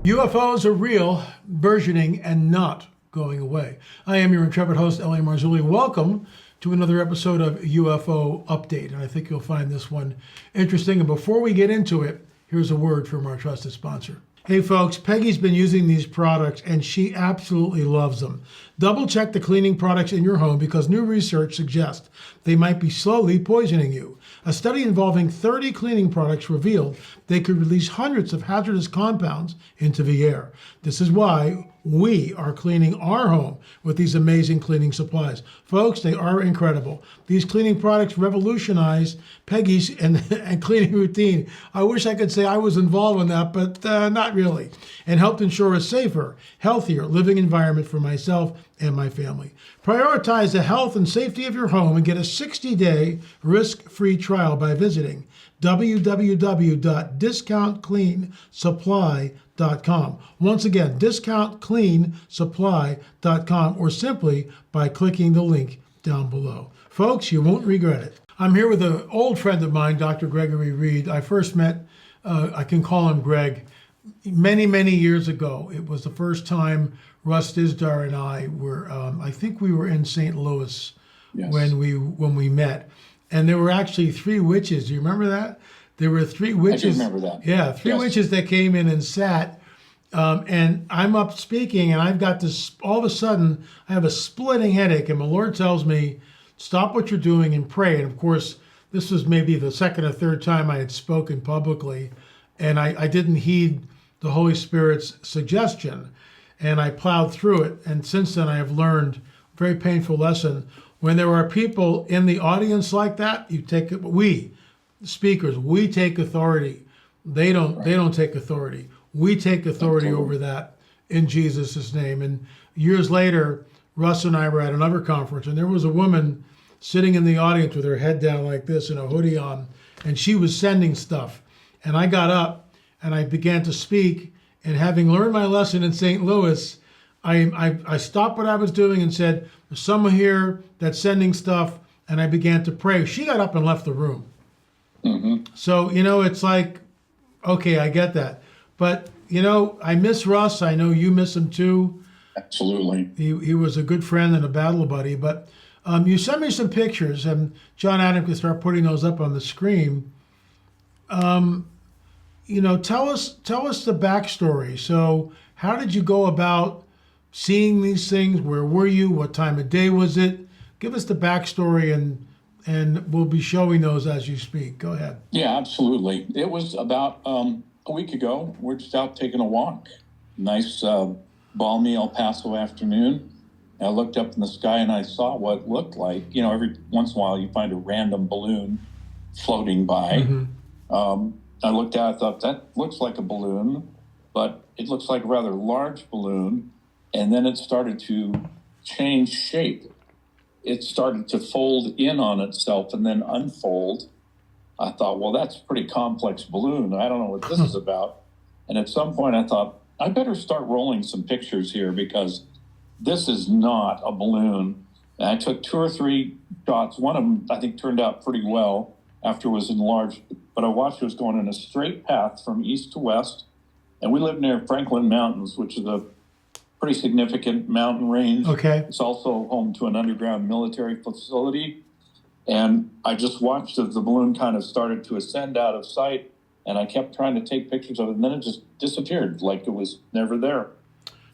UFOs are real, burgeoning, and not going away. I am your intrepid host, L.A. Marzulli. Welcome to another episode of UFO Update, and I think you'll find this one interesting. And before we get into it, here's a word from our trusted sponsor. Hey folks, Peggy's been using these products and she absolutely loves them. Double check the cleaning products in your home because new research suggests they might be slowly poisoning you. A study involving 30 cleaning products revealed they could release hundreds of hazardous compounds into the air. This is why we are cleaning our home with these amazing cleaning supplies. Folks, they are incredible. These cleaning products revolutionize Peggy's and cleaning routine. I wish I could say I was involved in that, but not really. And helped ensure a safer, healthier living environment for myself and my family. Prioritize the health and safety of your home and get a 60-day risk-free trial by visiting www.discountcleansupply.com. Once again, discountcleansupply.com, or simply by clicking the link down below. Folks, you won't regret it. I'm here with an old friend of mine, Dr. Gregory Reed. I first met, I can call him Greg, many, many years ago. It was the first time Russ Dizdar and I were, I think we were in St. Louis. Yes. when we met. And there were actually three witches. Do you remember that? There were three witches. I do remember that. Yeah, three witches that came in and sat. And I'm up speaking, and I've got this, all of a sudden, I have a splitting headache. And my Lord tells me, stop what you're doing and pray. And of course, this was maybe the second or third time I had spoken publicly. And I didn't heed the Holy Spirit's suggestion. And I plowed through it. And since then, I have learned a very painful lesson. When there are people in the audience like that, you take it. We, speakers, we take authority. They don't. Right. They don't take authority. We take authority over that in Jesus' name. And years later, Russ and I were at another conference, and there was a woman sitting in the audience with her head down like this and a hoodie on, and she was sending stuff. And I got up and I began to speak. And having learned my lesson in St. Louis, I stopped what I was doing and said, there's someone here that's sending stuff, and I began to pray. She got up and left the room. Mm-hmm. So, it's like, okay, I get that. But, I miss Russ. I know you miss him too. Absolutely. He was a good friend and a battle buddy. But you sent me some pictures, and John Adam can start putting those up on the screen. Tell us the backstory. So how did you go about seeing these things? Where were you? What time of day was it? Give us the backstory, and we'll be showing those as you speak. Go ahead. Yeah, absolutely. It was about a week ago. We're just out taking a walk. Nice balmy El Paso afternoon. I looked up in the sky and I saw what looked like, every once in a while you find a random balloon floating by. Mm-hmm. I looked at it, I thought, that looks like a balloon, but it looks like a rather large balloon. And then it started to change shape. It started to fold in on itself and then unfold. I thought, well, that's a pretty complex balloon. I don't know what this is about. And at some point I thought, I better start rolling some pictures here because this is not a balloon. And I took 2 or 3 shots. One of them, I think, turned out pretty well after it was enlarged. But I watched it was going in a straight path from east to west. And we live near Franklin Mountains, which is a pretty significant mountain range. Okay. It's also home to an underground military facility. And I just watched as the balloon kind of started to ascend out of sight. And I kept trying to take pictures of it. And then it just disappeared like it was never there.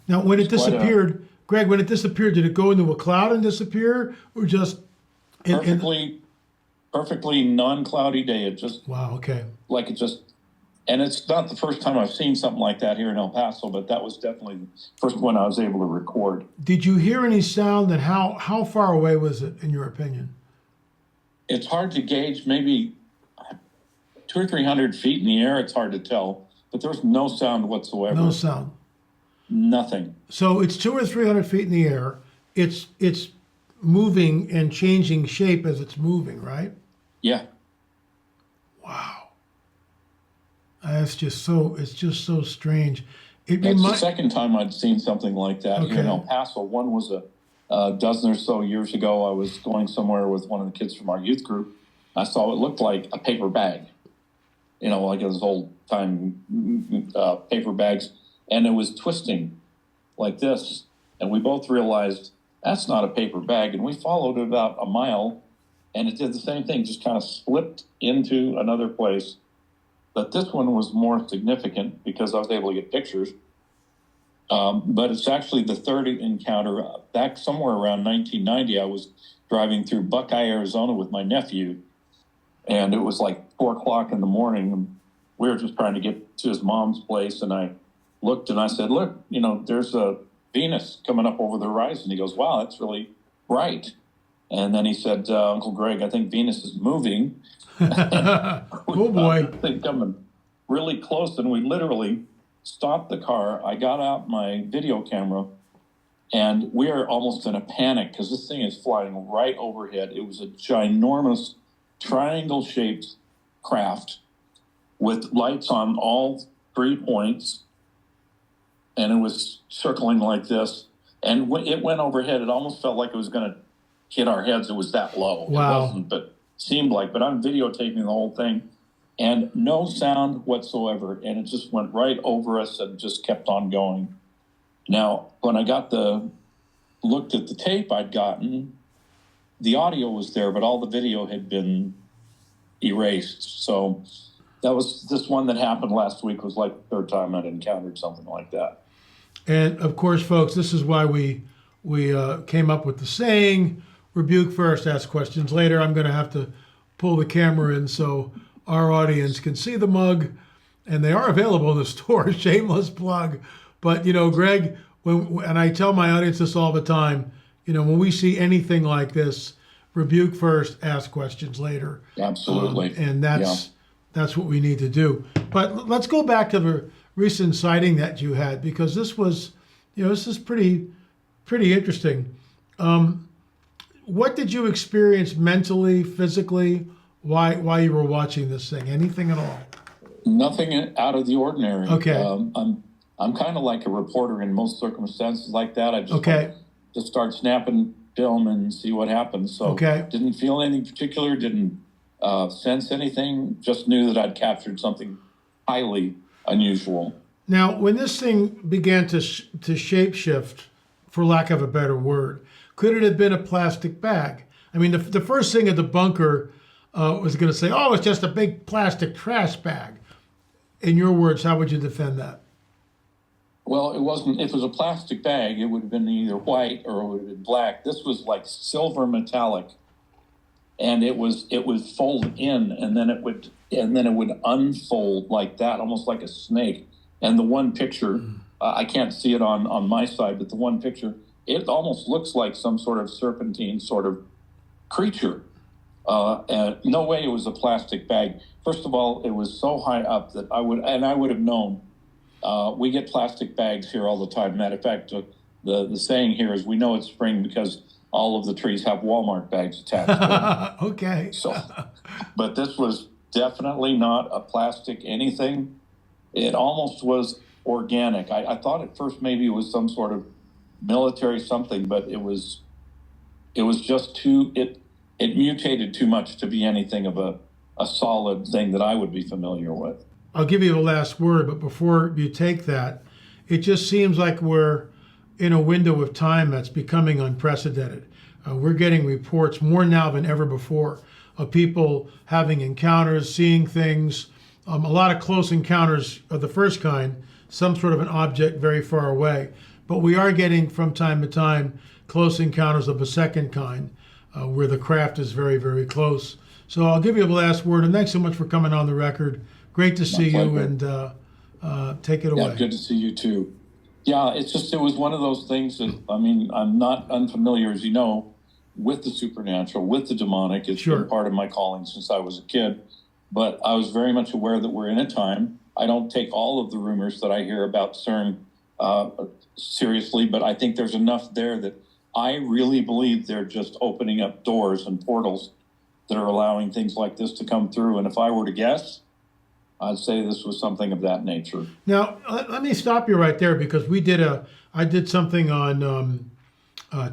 Now, when it disappeared, Greg, when it disappeared, did it go into a cloud and disappear, or just perfectly non-cloudy day? It just and it's not the first time I've seen something like that here in El Paso, but that was definitely the first one I was able to record. Did you hear any sound, and how far away was it in your opinion? It's hard to gauge. Maybe 200 or 300 feet in the air. It's hard to tell, but there's no sound whatsoever. No sound. Nothing. So it's 200 or 300 feet in the air. It's moving and changing shape as it's moving, right? Yeah. Wow. It's just so strange. It's the second time I'd seen something like that here in El Paso. One was a dozen or so years ago. I was going somewhere with one of the kids from our youth group. I saw what looked like a paper bag, like those old time paper bags. and it was twisting like this. And we both realized that's not a paper bag. And we followed it about a mile, and it did the same thing, just kind of slipped into another place. But this one was more significant because I was able to get pictures. But it's actually the third encounter. Back somewhere around 1990, I was driving through Buckeye, Arizona with my nephew, and it was like 4 o'clock in the morning. And we were just trying to get to his mom's place, and I looked and I said, look, there's a Venus coming up over the horizon. He goes, wow, that's really bright. And then he said, Uncle Greg, I think Venus is moving. Oh boy. Thing coming really close, and we literally stopped the car. I got out my video camera, and we are almost in a panic because this thing is flying right overhead. It was a ginormous triangle-shaped craft with lights on all 3 points, and it was circling like this. And when it went overhead, it almost felt like it was going to hit our heads. It was that low. Wow. It wasn't, but seemed like. But I'm videotaping the whole thing, and no sound whatsoever. And it just went right over us and just kept on going. Now, when I looked at the tape I'd gotten, the audio was there, but all the video had been erased. So that was this one that happened last week was like the third time I'd encountered something like that. And of course, folks, this is why we came up with the saying, rebuke first, ask questions later. I'm going to have to pull the camera in so our audience can see the mug, and they are available in the store. Shameless plug. But, Greg, and I tell my audience this all the time, when we see anything like this, rebuke first, ask questions later. Absolutely. And that's what we need to do. But let's go back to the recent sighting that you had, because this was, this is pretty interesting. What did you experience mentally, physically, while you were watching this thing? Anything at all? Nothing out of the ordinary. Okay. I'm kind of like a reporter in most circumstances like that. I just just start snapping film and see what happens. So didn't feel anything particular, didn't sense anything, just knew that I'd captured something highly unusual. Now, when this thing began to shapeshift, for lack of a better word, could it have been a plastic bag? I mean, the first thing at the bunker was going to say, oh, it's just a big plastic trash bag. In your words, how would you defend that? Well, it wasn't. If it was a plastic bag, it would have been either white or it would have been black. This was like silver metallic, and it would fold in, and then it would unfold like that, almost like a snake. And the one picture, I can't see it on my side, but the one picture, it almost looks like some sort of serpentine sort of creature. And no way it was a plastic bag. First of all, it was so high up that I would have known. We get plastic bags here all the time. Matter of fact, the saying here is we know it's spring because all of the trees have Walmart bags attached to them. Okay. So, but this was definitely not a plastic anything. It almost was organic. I thought at first maybe it was some sort of military something, but it was just it mutated too much to be anything of a solid thing that I would be familiar with. I'll give you the last word, but before you take that, it just seems like we're in a window of time that's becoming unprecedented. We're getting reports more now than ever before of people having encounters, seeing things, a lot of close encounters of the first kind, some sort of an object very far away. But we are getting from time to time close encounters of a second kind, where the craft is very, very close. So I'll give you the last word, and thanks so much for coming on the record. Great to see you, and take it away. Yeah, good to see you too. Yeah, it was one of those things that, I'm not unfamiliar, as you know, with the supernatural, with the demonic. It's been part of my calling since I was a kid. But I was very much aware that we're in a time. I don't take all of the rumors that I hear about CERN seriously, but I think there's enough there that I really believe they're just opening up doors and portals that are allowing things like this to come through. And if I were to guess, I'd say this was something of that nature. Now, let me stop you right there, because I did something on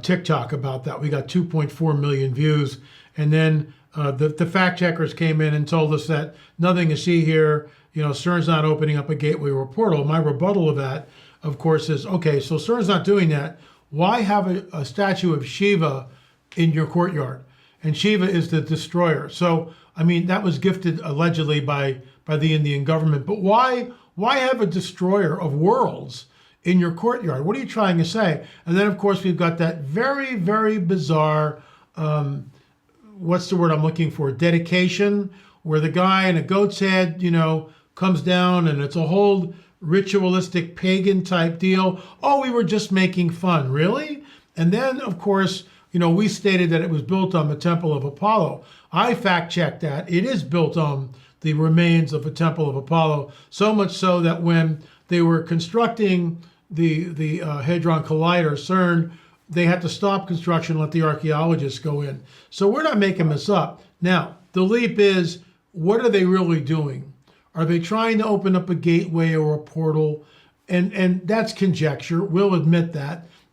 TikTok about that. We got 2.4 million views, and then the fact checkers came in and told us that nothing to see here. CERN's not opening up a gateway or a portal. My rebuttal of that, of course, is okay, so CERN's not doing that. Why have a statue of Shiva in your courtyard? And Shiva is the destroyer. So, I mean, that was gifted allegedly by the Indian government. But why have a destroyer of worlds in your courtyard? What are you trying to say? And then, of course, we've got that very, very bizarre, what's the word I'm looking for? Dedication, where the guy in a goat's head, comes down, and it's a whole ritualistic pagan type deal. Oh, we were just making fun. Really? And then, of course, we stated that it was built on the Temple of Apollo. I fact-checked that. It is built on the remains of a Temple of Apollo, so much so that when they were constructing the Hadron Collider, CERN, they had to stop construction and let the archaeologists go in. So we're not making this up. Now, the leap is, what are they really doing? Are they trying to open up a gateway or a portal? And that's conjecture. We'll admit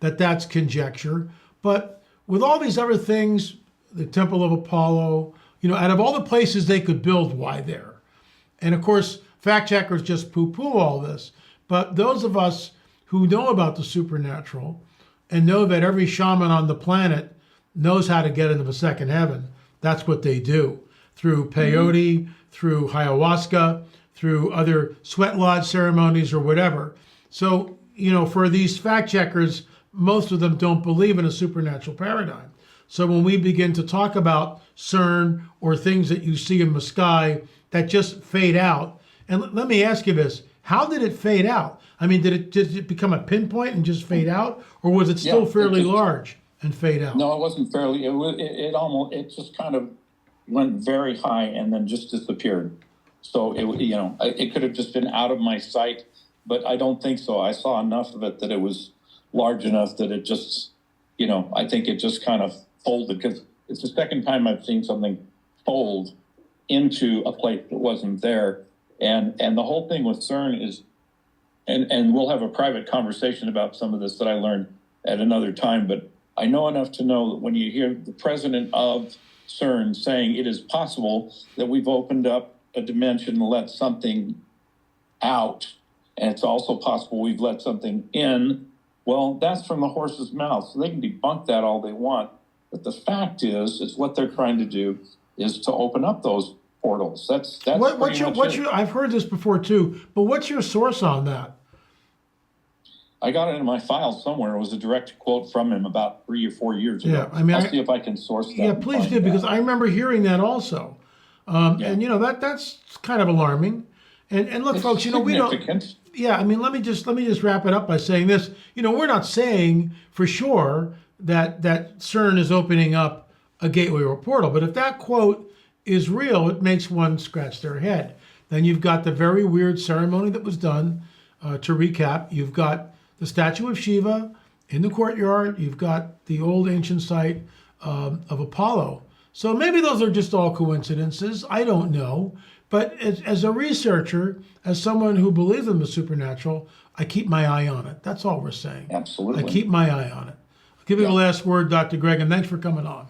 that's conjecture. But with all these other things, the Temple of Apollo, out of all the places they could build, why there? And of course, fact checkers just poo-poo all this. But those of us who know about the supernatural and know that every shaman on the planet knows how to get into the second heaven, that's what they do. Through peyote, through ayahuasca, through other sweat lodge ceremonies or whatever. So, for these fact checkers, most of them don't believe in a supernatural paradigm. So when we begin to talk about CERN or things that you see in the sky that just fade out, and let me ask you this, how did it fade out? I mean, did it become a pinpoint and just fade out, or was it still fairly large and fade out? No, it wasn't fairly. It just kind of went very high and then just disappeared. So it could have just been out of my sight, but I don't think so. I saw enough of it that it was large enough that it just, I think it just kind of folded, because it's the second time I've seen something fold into a place that wasn't there. And the whole thing with CERN is, and we'll have a private conversation about some of this that I learned at another time, but I know enough to know that when you hear the president of CERN saying it is possible that we've opened up a dimension and let something out, and it's also possible we've let something in, well, that's from the horse's mouth. So they can debunk that all they want. But the fact is what they're trying to do is to open up those portals. That's what's your I've heard this before too, but what's your source on that? I got it in my file somewhere. It was a direct quote from him about 3 or 4 years ago. Yeah, I mean, I'll see if I can source that. Yeah, please do, because I remember hearing that also. And that's kind of alarming. And look, it's folks, we don't. Yeah, I mean, let me just wrap it up by saying this. We're not saying for sure that CERN is opening up a gateway or a portal, but if that quote is real, it makes one scratch their head. Then you've got the very weird ceremony that was done. To recap, you've got the statue of Shiva in the courtyard. You've got the old ancient site of Apollo. So maybe those are just all coincidences. I don't know. But as a researcher, as someone who believes in the supernatural, I keep my eye on it. That's all we're saying. Absolutely. I keep my eye on it. I'll give you the last word, Dr. Greg, and thanks for coming on.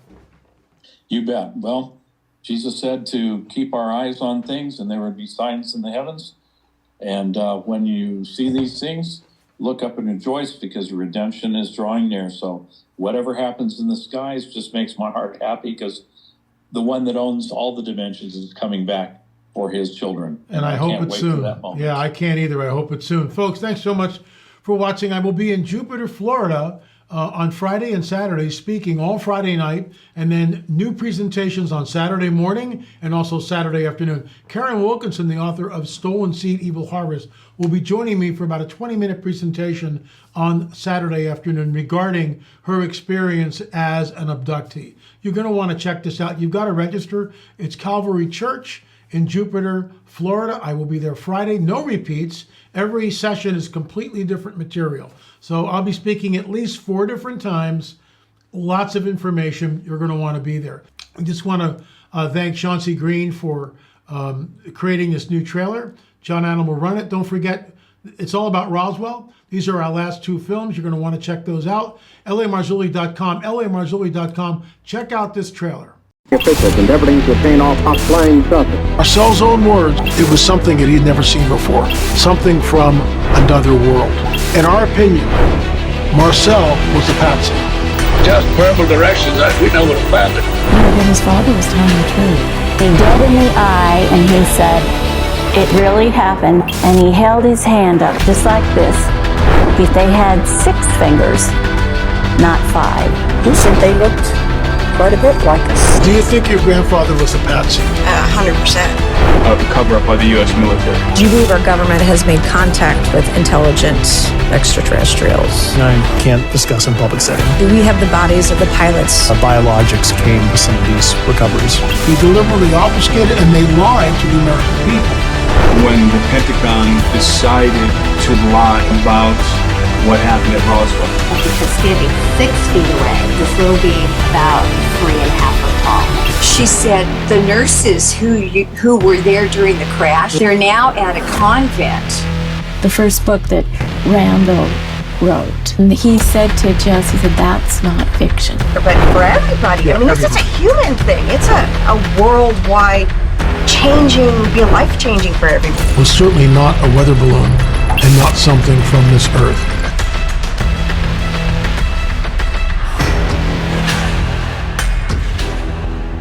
You bet. Well, Jesus said to keep our eyes on things, and there would be signs in the heavens. And when you see these things, look up and rejoice, because your redemption is drawing near. So whatever happens in the skies just makes my heart happy, because the one that owns all the dimensions is coming back for his children. And I hope it's soon. Yeah, I can't either. I hope it's soon. Folks, thanks so much for watching. I will be in Jupiter, Florida on Friday and Saturday, speaking all Friday night, and then new presentations on Saturday morning and also Saturday afternoon. Karen Wilkinson, the author of Stolen Seed, Evil Harvest, will be joining me for about a 20-minute presentation on Saturday afternoon regarding her experience as an abductee. You're going to want to check this out. You've got to register. It's Calvary Church in Jupiter, Florida. I will be there Friday. No repeats. Every session is completely different material. So I'll be speaking at least 4 different times. Lots of information. You're going to want to be there. I just want to thank Chauncey Green for creating this new trailer. John Adam will run it. Don't forget, it's all about Roswell. These are our last 2 films. You're going to want to check those out. LAMarzulli.com. LAMarzulli.com. Check out this trailer. Officials endeavoring to obtain all flying saucers. Marcel's own words, it was something that he'd never seen before, something from another world. In our opinion, Marcel was the patsy. Just verbal directions that we know was bandit. That his father was telling the truth. He dead in the eye and he said, "It really happened," and he held his hand up just like this. They had 6 fingers, not 5. He said they looked quite a bit like us. Do you think your grandfather was a patsy? 100%. Cover up by the U.S. military. Do you believe our government has made contact with intelligent extraterrestrials? I can't discuss in public setting. Do we have the bodies of the pilots? Biologics came to some of these recoveries. He deliberately obfuscated and they lied to the American people. When the Pentagon decided to lie about what happened at Roswell. Because standing 6 feet away, this little being about 3.5 foot tall. She said the nurses who were there during the crash, they're now at a convent. The first book that Randall wrote, and he said to Jess, he said, "That's not fiction." But for everybody, I mean, this is a human thing. It's a worldwide changing, be life-changing for everybody. It was certainly not a weather balloon and not something from this earth.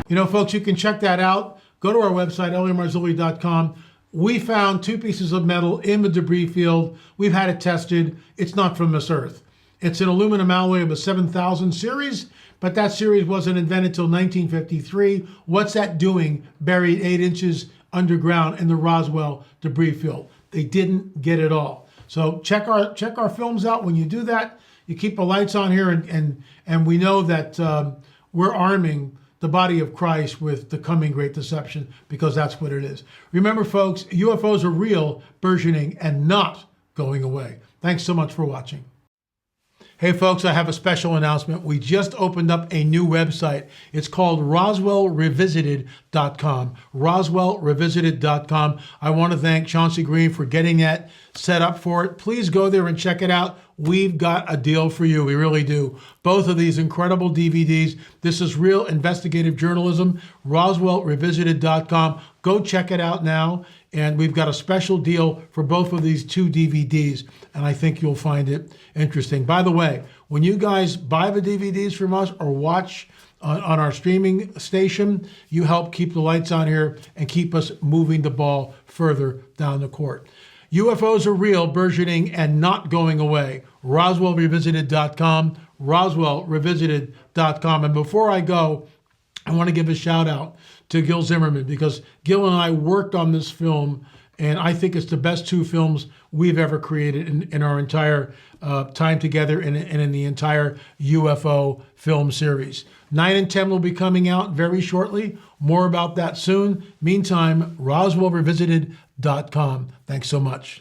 You know, folks, you can check that out. Go to our website, marzulli.com. We found 2 pieces of metal in the debris field. We've had it tested. It's not from this earth. It's an aluminum alloy of a 7000 series, but that series wasn't invented until 1953. What's that doing buried 8 inches underground in the Roswell debris field? They didn't get it all. So check our films out. When you do that, you keep the lights on here, and we know that we're arming the body of Christ with the coming great deception, because that's what it is. Remember, folks, UFOs are real, burgeoning, and not going away. Thanks so much for watching. Hey folks, I have a special announcement. We just opened up a new website. It's called RoswellRevisited.com. RoswellRevisited.com. I want to thank Chauncey Green for getting that set up for it. Please go there and check it out. We've got a deal for you. We really do. Both of these incredible DVDs. This is real investigative journalism. RoswellRevisited.com. Go check it out now. And we've got a special deal for both of these 2 DVDs, and I think you'll find it interesting. By the way, when you guys buy the DVDs from us or watch on our streaming station, you help keep the lights on here and keep us moving the ball further down the court. UFOs are real, burgeoning, and not going away. RoswellRevisited.com, RoswellRevisited.com. And before I go, I want to give a shout out to Gil Zimmerman, because Gil and I worked on this film, and I think it's the best 2 films we've ever created in our entire time together and in the entire UFO film series. 9 and 10 will be coming out very shortly. More about that soon. Meantime, RoswellRevisited.com. Thanks so much.